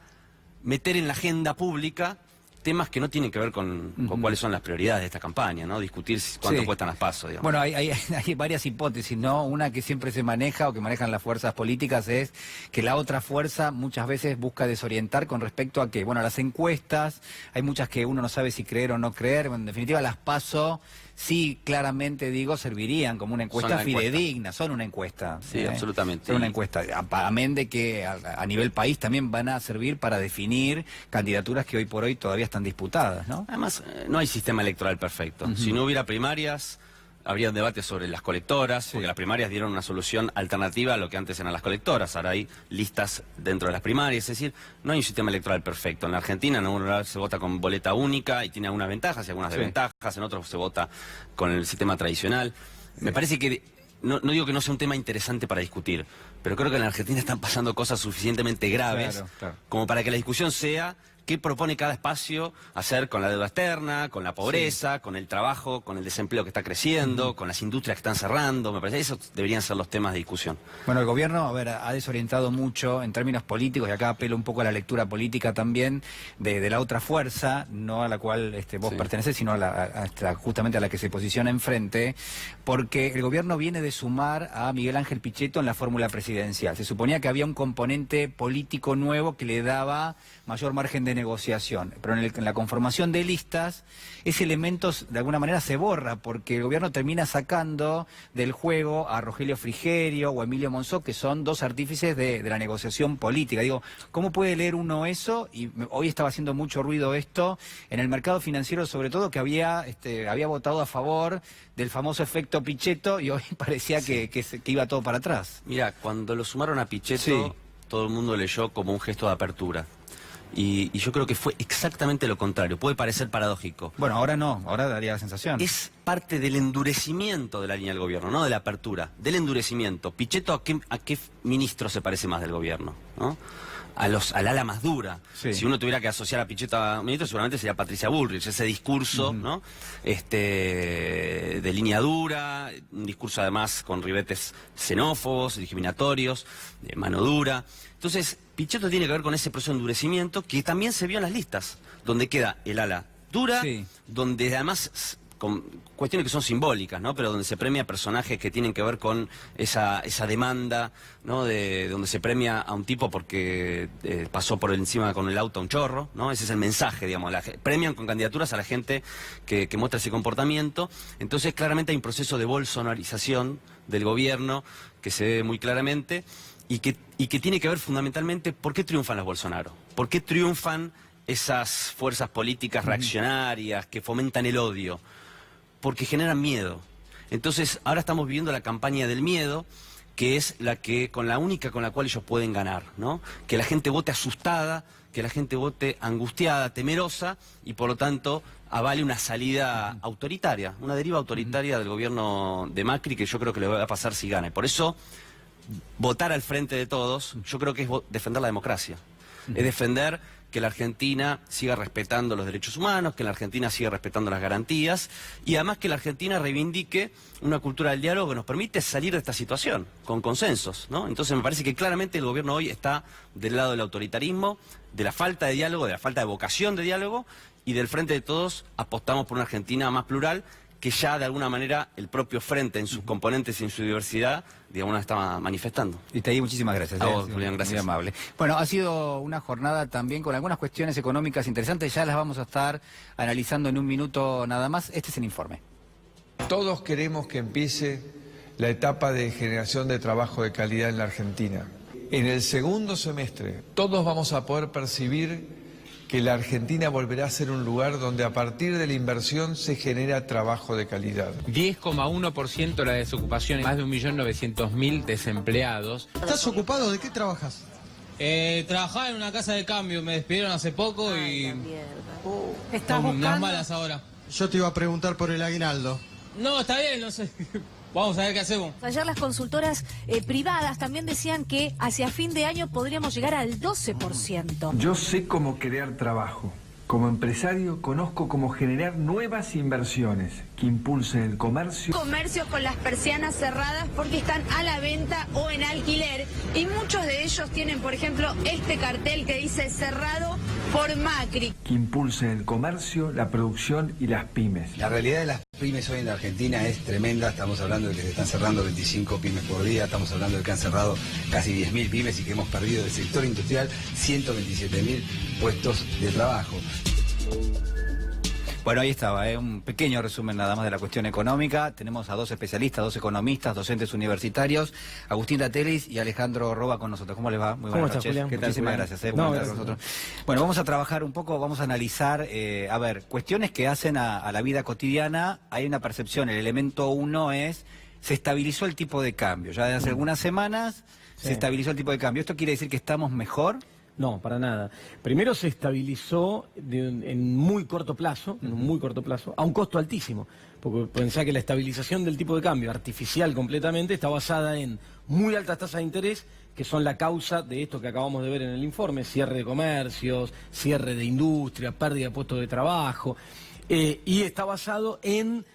meter en la agenda pública temas que no tienen que ver con cuáles son las prioridades de esta campaña, ¿no? Discutir cuánto cuestan las PASO, digamos. Bueno, hay varias hipótesis, ¿no? Una que siempre se maneja o que manejan las fuerzas políticas es que la otra fuerza muchas veces busca desorientar con respecto a que, bueno, las encuestas, hay muchas que uno no sabe si creer o no creer, bueno, en definitiva las PASO sí claramente digo servirían como una encuesta fidedigna, son una encuesta. Sí, absolutamente. Son una encuesta, amén de que a nivel país también van a servir para definir candidaturas que hoy por hoy todavía están disputadas, ¿no? Además, no hay sistema electoral perfecto. Si no hubiera primarias, habría un debate sobre las colectoras, porque las primarias dieron una solución alternativa a lo que antes eran las colectoras. Ahora hay listas dentro de las primarias, es decir, no hay un sistema electoral perfecto. En la Argentina en algún lugar se vota con boleta única y tiene algunas ventajas y algunas desventajas, en otros se vota con el sistema tradicional. Me parece que, no digo que no sea un tema interesante para discutir, pero creo que en la Argentina están pasando cosas suficientemente graves como para que la discusión sea qué propone cada espacio hacer con la deuda externa, con la pobreza, con el trabajo, con el desempleo que está creciendo, con las industrias que están cerrando. Me parece que esos deberían ser los temas de discusión. Bueno, el gobierno, ha desorientado mucho en términos políticos, y acá apelo un poco a la lectura política también de la otra fuerza, no a la cual vos pertenecés, sino justamente a la que se posiciona enfrente, porque el gobierno viene de sumar a Miguel Ángel Pichetto en la fórmula presidencial. Se suponía que había un componente político nuevo que le daba mayor margen de negociación, pero en la conformación de listas ese elemento de alguna manera se borra, porque el gobierno termina sacando del juego a Rogelio Frigerio o a Emilio Monzó, que son dos artífices de la negociación política. Digo, ¿cómo puede leer uno eso? Y hoy estaba haciendo mucho ruido esto en el mercado financiero, sobre todo, que había votado a favor del famoso efecto Pichetto, y hoy parecía que iba todo para atrás. Mira, cuando lo sumaron a Pichetto, todo el mundo leyó como un gesto de apertura. Y yo creo que fue exactamente lo contrario. Puede parecer paradójico. Bueno, ahora no, ahora daría la sensación. Es parte del endurecimiento de la línea del gobierno, no de la apertura, del endurecimiento. Pichetto, ¿a qué ministro se parece más del gobierno? ¿No? Al ala más dura. Si uno tuviera que asociar a Pichetto a un ministro, seguramente sería Patricia Bullrich. Ese discurso, ¿no? De línea dura, un discurso además con ribetes xenófobos, discriminatorios, de mano dura. Entonces, Pichetto tiene que ver con ese proceso de endurecimiento que también se vio en las listas, donde queda el ala dura, donde además, con cuestiones que son simbólicas, ¿no? Pero donde se premia personajes que tienen que ver con esa demanda, ¿no? Donde se premia a un tipo porque pasó por encima con el auto a un chorro, ¿no? Ese es el mensaje, digamos. Premian con candidaturas a la gente que muestra ese comportamiento. Entonces, claramente hay un proceso de bolsonarización del gobierno que se ve muy claramente. Y que tiene que ver fundamentalmente por qué triunfan los Bolsonaro, por qué triunfan esas fuerzas políticas reaccionarias que fomentan el odio, porque generan miedo. Entonces ahora estamos viviendo la campaña del miedo, que es la única con la cual ellos pueden ganar, ¿no? Que la gente vote asustada, que la gente vote angustiada, temerosa, y por lo tanto avale una salida autoritaria, una deriva autoritaria del gobierno de Macri, que yo creo que le va a pasar si gana. Y por eso votar al frente de todos, yo creo que es defender la democracia. Es defender que la Argentina siga respetando los derechos humanos, que la Argentina siga respetando las garantías, y además que la Argentina reivindique una cultura del diálogo que nos permite salir de esta situación, con consensos, ¿no? Entonces me parece que claramente el gobierno hoy está del lado del autoritarismo, de la falta de diálogo, de la falta de vocación de diálogo, y del frente de todos apostamos por una Argentina más plural, que ya de alguna manera el propio frente en sus componentes y en su diversidad, digamos, está manifestando. Y te digo muchísimas gracias. A vos, Julián, gracias. Muy amable. Bueno, ha sido una jornada también con algunas cuestiones económicas interesantes, ya las vamos a estar analizando en un minuto nada más. Este es el informe. Todos queremos que empiece la etapa de generación de trabajo de calidad en la Argentina. En el segundo semestre, todos vamos a poder percibir que la Argentina volverá a ser un lugar donde a partir de la inversión se genera trabajo de calidad. 10,1% la desocupación, más de 1.900.000 desempleados. ¿Estás ocupado? ¿De qué trabajas? Trabajaba en una casa de cambio, me despidieron hace poco y... ¿Estás buscando? Unas malas ahora. Yo te iba a preguntar por el aguinaldo. No, está bien, no sé. Vamos a ver qué hacemos. Ayer las consultoras privadas también decían que hacia fin de año podríamos llegar al 12%. Yo sé cómo crear trabajo. Como empresario conozco cómo generar nuevas inversiones que impulsen el comercio. Comercios con las persianas cerradas porque están a la venta o en alquiler. Y muchos de ellos tienen, por ejemplo, este cartel que dice cerrado por Macri. Que impulsen el comercio, la producción y las pymes. La realidad de las pymes hoy en la Argentina es tremenda. Estamos hablando de que se están cerrando 25 pymes por día. Estamos hablando de que han cerrado casi 10.000 pymes y que hemos perdido del sector industrial 127.000 puestos de trabajo. Bueno, ahí estaba, un pequeño resumen nada más de la cuestión económica. Tenemos a dos especialistas, dos economistas, docentes universitarios, Agustín Datelis y Alejandro Roba con nosotros. ¿Cómo les va? Muy buenas noches. Julián? Muchísimas gracias por estar con nosotros. Bueno, vamos a trabajar un poco, vamos a analizar, cuestiones que hacen a la vida cotidiana. Hay una percepción, el elemento 1 es, se estabilizó el tipo de cambio. Ya desde hace algunas semanas se estabilizó el tipo de cambio. ¿Esto quiere decir que estamos mejor? No, para nada. Primero se estabilizó en muy corto plazo, a un costo altísimo. Porque pensá que la estabilización del tipo de cambio, artificial completamente, está basada en muy altas tasas de interés, que son la causa de esto que acabamos de ver en el informe: cierre de comercios, cierre de industria, pérdida de puestos de trabajo, y está basado en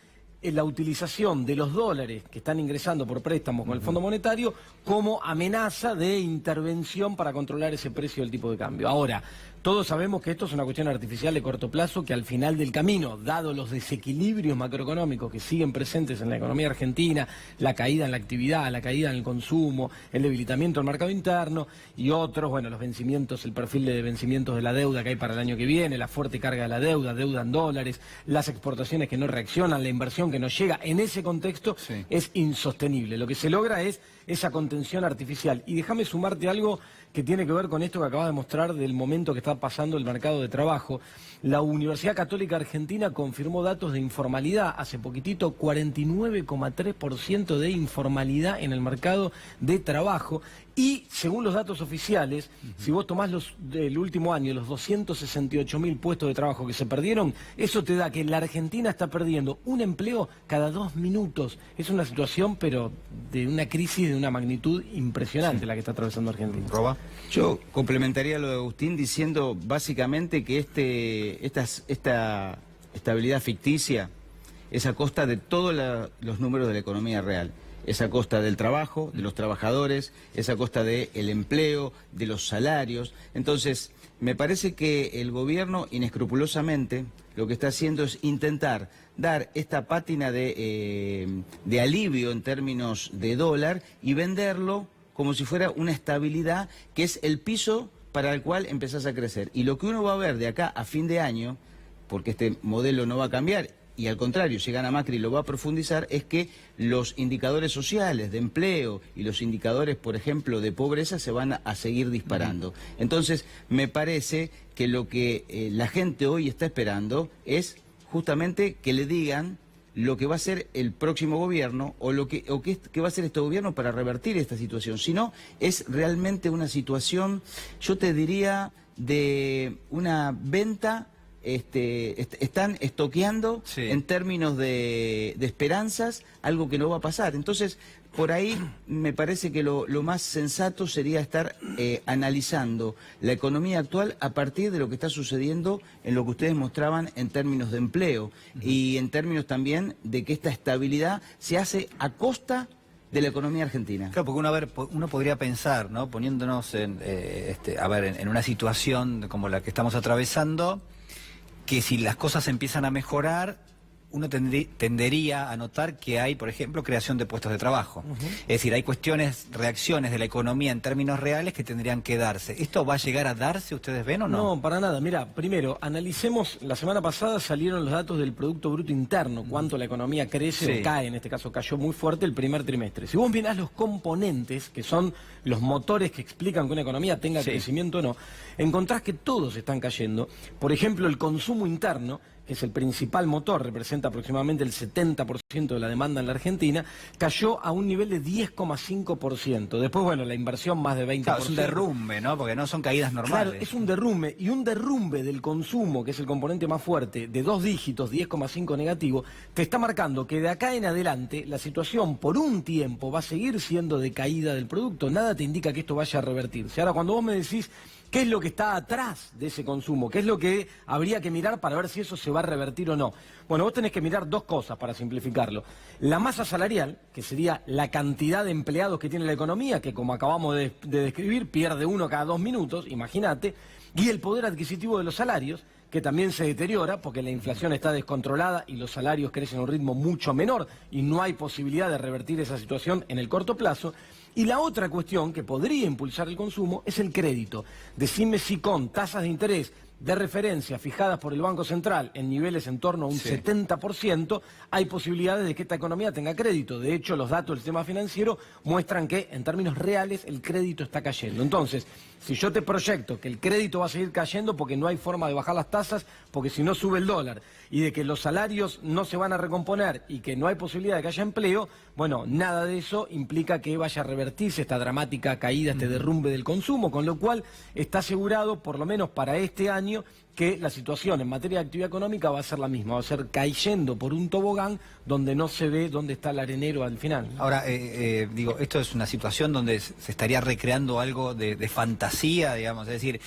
la utilización de los dólares que están ingresando por préstamos con el Fondo Monetario como amenaza de intervención para controlar ese precio del tipo de cambio. Ahora, todos sabemos que esto es una cuestión artificial de corto plazo, que al final del camino, dado los desequilibrios macroeconómicos que siguen presentes en la economía argentina, la caída en la actividad, la caída en el consumo, el debilitamiento del mercado interno y otros, bueno, los vencimientos, el perfil de vencimientos de la deuda que hay para el año que viene, la fuerte carga de la deuda en dólares, las exportaciones que no reaccionan, la inversión que no llega, en ese contexto es insostenible. Lo que se logra es esa contención artificial. Y déjame sumarte algo que tiene que ver con esto que acabas de mostrar del momento que está pasando el mercado de trabajo. La Universidad Católica Argentina confirmó datos de informalidad hace poquitito, 49,3% de informalidad en el mercado de trabajo. Y según los datos oficiales, si vos tomás del último año, los 268.000 puestos de trabajo que se perdieron, eso te da que la Argentina está perdiendo un empleo cada 2 minutos. Es una situación, pero de una crisis de una magnitud impresionante la que está atravesando Argentina. ¿Roba? Yo complementaría lo de Agustín diciendo básicamente que esta estabilidad ficticia es a costa de todos los números de la economía real. Es a costa del trabajo, de los trabajadores, es a costa del empleo, de los salarios. Entonces, me parece que el gobierno inescrupulosamente lo que está haciendo es intentar dar esta pátina de alivio en términos de dólar y venderlo como si fuera una estabilidad que es el piso para el cual empezás a crecer. Y lo que uno va a ver de acá a fin de año, porque este modelo no va a cambiar, y al contrario, si gana Macri lo va a profundizar, es que los indicadores sociales de empleo y los indicadores, por ejemplo, de pobreza se van a seguir disparando. Entonces, me parece que lo que la gente hoy está esperando es justamente que le digan lo que va a ser el próximo gobierno o qué va a hacer este gobierno para revertir esta situación. Si no, es realmente una situación, yo te diría, de una venta. Están estoqueando en términos de esperanzas algo que no va a pasar. Entonces, por ahí me parece que lo más sensato sería estar analizando la economía actual a partir de lo que está sucediendo en lo que ustedes mostraban en términos de empleo y en términos también de que esta estabilidad se hace a costa de la economía argentina. Claro, porque uno podría pensar, ¿no? Poniéndonos en una situación como la que estamos atravesando, que si las cosas empiezan a mejorar, uno tendería a notar que hay, por ejemplo, creación de puestos de trabajo. Es decir, hay reacciones de la economía en términos reales que tendrían que darse. ¿Esto va a llegar a darse, ustedes ven o no? No, para nada. Mira, primero, analicemos, la semana pasada salieron los datos del Producto Bruto Interno, cuánto la economía crece o cae, en este caso cayó muy fuerte el primer trimestre. Si vos mirás los componentes, que son los motores que explican que una economía tenga crecimiento o no, encontrás que todos están cayendo. Por ejemplo, el consumo interno, que es el principal motor, representa aproximadamente el 70% de la demanda en la Argentina, cayó a un nivel de 10,5%. Después, bueno, la inversión más de 20%. Claro, es un derrumbe, ¿no? Porque no son caídas normales. Claro, es un derrumbe. Y un derrumbe del consumo, que es el componente más fuerte, de 2 dígitos, 10,5 negativo, te está marcando que de acá en adelante la situación por un tiempo va a seguir siendo de caída del producto. Nada te indica que esto vaya a revertirse. Ahora, cuando vos me decís ¿qué es lo que está atrás de ese consumo? ¿Qué es lo que habría que mirar para ver si eso se va a revertir o no? Bueno, vos tenés que mirar dos cosas para simplificarlo. La masa salarial, que sería la cantidad de empleados que tiene la economía, que como acabamos de describir, pierde uno cada 2 minutos, imagínate, y el poder adquisitivo de los salarios, que también se deteriora porque la inflación está descontrolada y los salarios crecen a un ritmo mucho menor y no hay posibilidad de revertir esa situación en el corto plazo. Y la otra cuestión que podría impulsar el consumo es el crédito. Decime si con tasas de interés de referencia fijadas por el Banco Central en niveles en torno a un 70%, hay posibilidades de que esta economía tenga crédito. De hecho, los datos del sistema financiero muestran que, en términos reales, el crédito está cayendo. Entonces, si yo te proyecto que el crédito va a seguir cayendo porque no hay forma de bajar las tasas, porque si no sube el dólar, y de que los salarios no se van a recomponer y que no hay posibilidad de que haya empleo, bueno, nada de eso implica que vaya a revertirse esta dramática caída, este derrumbe del consumo, con lo cual está asegurado, por lo menos para este año, que la situación en materia de actividad económica va a ser la misma, va a ser cayendo por un tobogán donde no se ve dónde está el arenero al final. Ahora, digo, esto es una situación donde se estaría recreando algo de fantasía, digamos, es decir,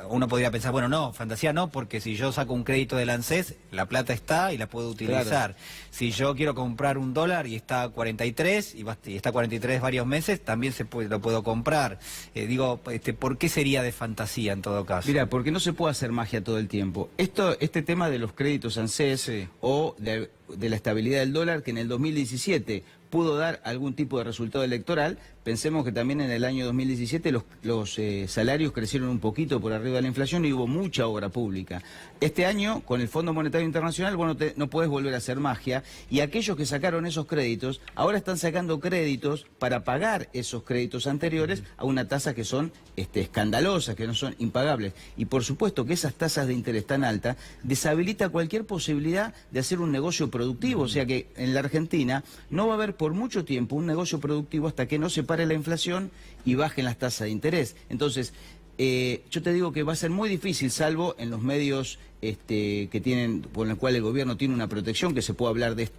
uno podría pensar, bueno, no, fantasía no, porque si yo saco un crédito del ANSES, la plata está y la puedo utilizar. Claro. Si yo quiero comprar un dólar y está a 43, y está a 43 varios meses, también lo puedo comprar. Digo, ¿por qué sería de fantasía en todo caso? Mira, porque no se puede hacer magia todo el tiempo. Este tema de los créditos ANSES o de la estabilidad del dólar, que en el 2017 pudo dar algún tipo de resultado electoral, pensemos que también en el año 2017 los salarios crecieron un poquito por arriba de la inflación y hubo mucha obra pública. Este año, con el Fondo Monetario Internacional, bueno, no puedes volver a hacer magia, y aquellos que sacaron esos créditos, ahora están sacando créditos para pagar esos créditos anteriores a una tasa que son escandalosas, que no son impagables. Y por supuesto que esas tasas de interés tan altas deshabilita cualquier posibilidad de hacer un negocio productivo, o sea que en la Argentina no va a haber por mucho tiempo un negocio productivo hasta que no se pare la inflación y bajen las tasas de interés. Entonces, yo te digo que va a ser muy difícil, salvo en los medios que tienen, por los cuales el gobierno tiene una protección, que se pueda hablar de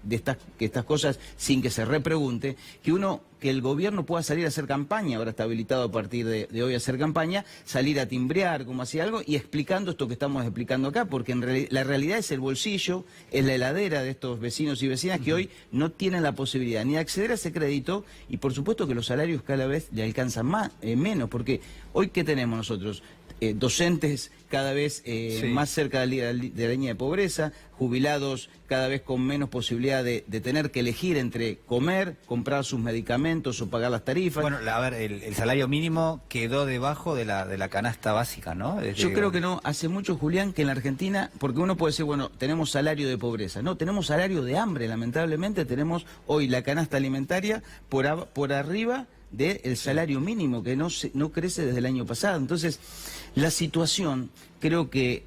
estas cosas sin que se repregunte, que el gobierno pueda salir a hacer campaña, ahora está habilitado a partir de hoy a hacer campaña, salir a timbrear como hacía algo y explicando esto que estamos explicando acá, porque la realidad es el bolsillo, es la heladera de estos vecinos y vecinas que hoy no tienen la posibilidad ni de acceder a ese crédito, y por supuesto que los salarios cada vez le alcanzan menos, porque hoy ¿qué tenemos nosotros? Docentes cada vez más cerca de la línea de pobreza, jubilados cada vez con menos posibilidad de tener que elegir entre comer, comprar sus medicamentos o pagar las tarifas. Bueno, a ver, el salario mínimo quedó debajo de la canasta básica, ¿no? Yo creo que no, hace mucho, Julián, que en la Argentina, porque uno puede decir, bueno, tenemos salario de pobreza. No, tenemos salario de hambre, lamentablemente tenemos hoy la canasta alimentaria por arriba del salario mínimo, que no crece desde el año pasado. Entonces, la situación, creo que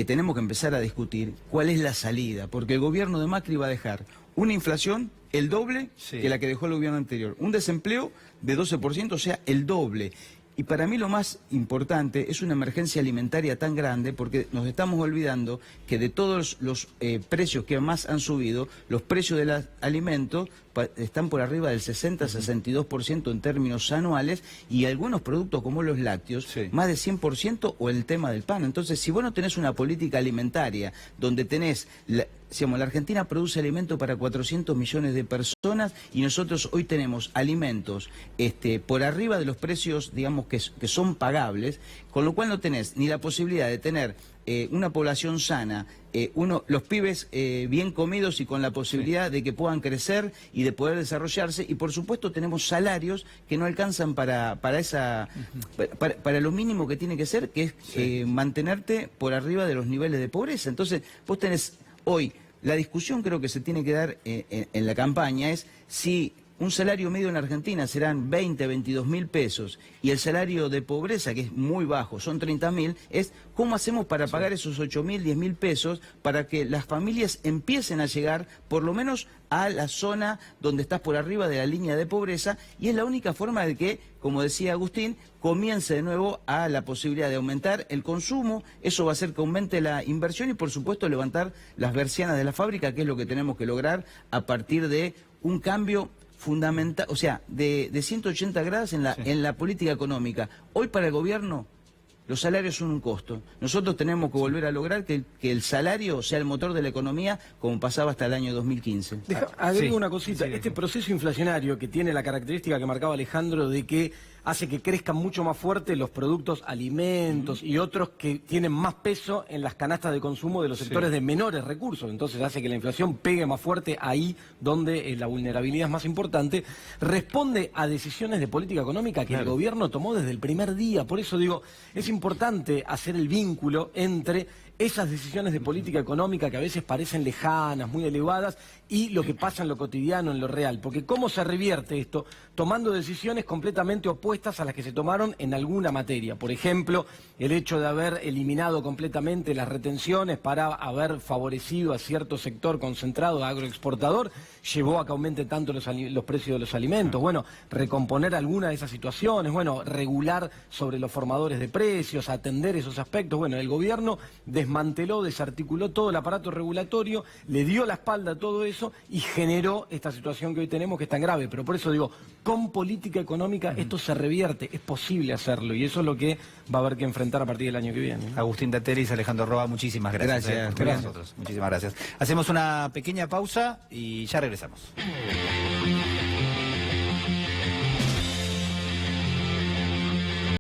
tenemos que empezar a discutir cuál es la salida, porque el gobierno de Macri va a dejar una inflación el doble que la que dejó el gobierno anterior, un desempleo de 12%, o sea, el doble. Y para mí lo más importante es una emergencia alimentaria tan grande, porque nos estamos olvidando que de todos los precios que más han subido, los precios de los alimentos están por arriba del 60-62% en términos anuales, y algunos productos como los lácteos, más de 100%, o el tema del pan. Entonces, si vos no tenés una política alimentaria donde tenés... la Argentina produce alimento para 400 millones de personas y nosotros hoy tenemos alimentos por arriba de los precios, digamos, que son pagables, con lo cual no tenés ni la posibilidad de tener una población sana, los pibes bien comidos y con la posibilidad de que puedan crecer y de poder desarrollarse, y por supuesto tenemos salarios que no alcanzan para lo mínimo que tiene que ser, que es mantenerte por arriba de los niveles de pobreza. Entonces, vos tenés hoy, la discusión creo que se tiene que dar en la campaña es si un salario medio en Argentina serán 20, 22 mil pesos y el salario de pobreza, que es muy bajo, son 30.000, es cómo hacemos para pagar esos 8.000, 10.000 pesos para que las familias empiecen a llegar por lo menos a la zona donde estás por arriba de la línea de pobreza, y es la única forma de que, como decía Agustín, comience de nuevo a la posibilidad de aumentar el consumo. Eso va a hacer que aumente la inversión y por supuesto levantar las persianas de la fábrica, que es lo que tenemos que lograr a partir de un cambio fundamental, o sea, de 180 grados en la política económica. Hoy para el gobierno los salarios son un costo. Nosotros tenemos que volver a lograr que el salario sea el motor de la economía, como pasaba hasta el año 2015. Agrego una cosita. Este proceso inflacionario, que tiene la característica que marcaba Alejandro de que hace que crezcan mucho más fuerte los productos alimentos y otros que tienen más peso en las canastas de consumo de los sectores de menores recursos. Entonces hace que la inflación pegue más fuerte ahí donde la vulnerabilidad es más importante. Responde a decisiones de política económica que el gobierno tomó desde el primer día. Por eso digo, es importante hacer el vínculo entre esas decisiones de política económica que a veces parecen lejanas, muy elevadas, y lo que pasa en lo cotidiano, en lo real. Porque ¿cómo se revierte esto? Tomando decisiones completamente opuestas a las que se tomaron en alguna materia. Por ejemplo, el hecho de haber eliminado completamente las retenciones para haber favorecido a cierto sector concentrado agroexportador, llevó a que aumente tanto los precios de los alimentos. Bueno, recomponer alguna de esas situaciones, bueno, regular sobre los formadores de precios, atender esos aspectos. Bueno, el gobierno desmanteló, desarticuló todo el aparato regulatorio, le dio la espalda a todo eso y generó esta situación que hoy tenemos, que es tan grave. Pero por eso digo, con política económica esto se revierte, es posible hacerlo, y eso es lo que va a haber que enfrentar a partir del año que viene. Agustín Dateris, Alejandro Roa, muchísimas gracias. Gracias. Por nosotros. Muchísimas gracias. Hacemos una pequeña pausa y ya regresamos.